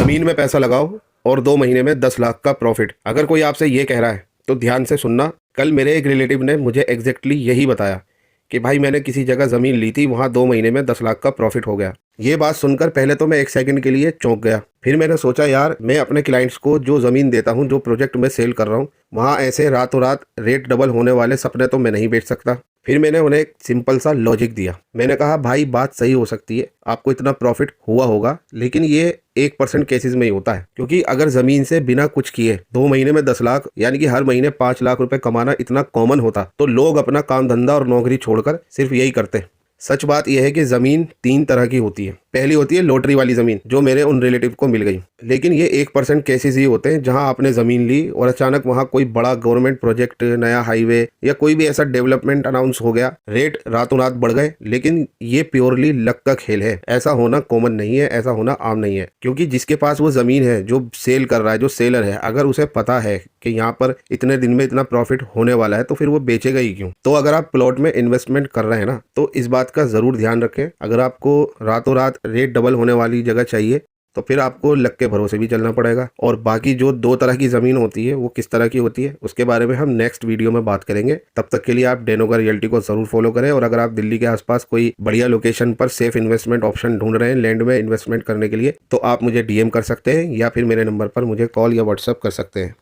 ज़मीन में पैसा लगाओ और 2 महीने में 10 लाख का प्रॉफिट। अगर कोई आपसे ये कह रहा है तो ध्यान से सुनना। कल मेरे एक रिलेटिव ने मुझे एग्जैक्टली यही बताया कि भाई मैंने किसी जगह ज़मीन ली थी, वहाँ 2 महीने में 10 लाख का प्रॉफिट हो गया। ये बात सुनकर पहले तो मैं एक सेकंड के लिए चौंक गया। फिर मैंने सोचा यार, मैं अपने क्लाइंट्स को जो ज़मीन देता हूँ, जो प्रोजेक्ट में सेल कर रहा हूँ, वहाँ ऐसे रातों रात रेट डबल होने वाले सपने तो मैं नहीं बेच सकता। फिर मैंने उन्हें एक सिंपल सा लॉजिक दिया। मैंने कहा भाई बात सही हो सकती है, आपको इतना प्रॉफिट हुआ होगा, लेकिन ये 1% केसेस में ही होता है। क्योंकि अगर ज़मीन से बिना कुछ किए 2 महीने में 10 लाख यानी कि हर महीने 5 लाख रुपए कमाना इतना कॉमन होता तो लोग अपना काम धंधा और नौकरी छोड़कर सिर्फ यही करते। सच बात यह है कि ज़मीन 3 तरह की होती है। पहली होती है लॉटरी वाली ज़मीन, जो मेरे उन रिलेटिव को मिल गई। लेकिन ये 1% केसेस ही होते हैं जहां आपने ज़मीन ली और अचानक वहां कोई बड़ा गवर्नमेंट प्रोजेक्ट, नया हाईवे या कोई भी ऐसा डेवलपमेंट अनाउंस हो गया, रेट रातों रात बढ़ गए। लेकिन ये प्योरली लक का खेल है। ऐसा होना कॉमन नहीं है, ऐसा होना आम नहीं है। क्योंकि जिसके पास वो ज़मीन है, जो सेल कर रहा है, जो सेलर है, अगर उसे पता है कि यहाँ पर इतने दिन में इतना प्रॉफिट होने वाला है, तो फिर वो बेचेगा ही क्यों। तो अगर आप प्लॉट में इन्वेस्टमेंट कर रहे हैं ना, तो इस बात का ज़रूर ध्यान रखें। अगर आपको रातों रात रेट डबल होने वाली जगह चाहिए तो फिर आपको लक के भरोसे भी चलना पड़ेगा। और बाकी जो 2 तरह की ज़मीन होती है वो किस तरह की होती है उसके बारे में हम नेक्स्ट वीडियो में बात करेंगे। तब तक के लिए आप डेनोगा रियल्टी को ज़रूर फॉलो करें। और अगर आप दिल्ली के आसपास कोई बढ़िया लोकेशन पर सेफ इन्वेस्टमेंट ऑप्शन ढूंढ रहे हैं लैंड में इन्वेस्टमेंट करने के लिए, तो आप मुझे DM कर सकते हैं या फिर मेरे नंबर पर मुझे कॉल या व्हाट्सअप कर सकते हैं।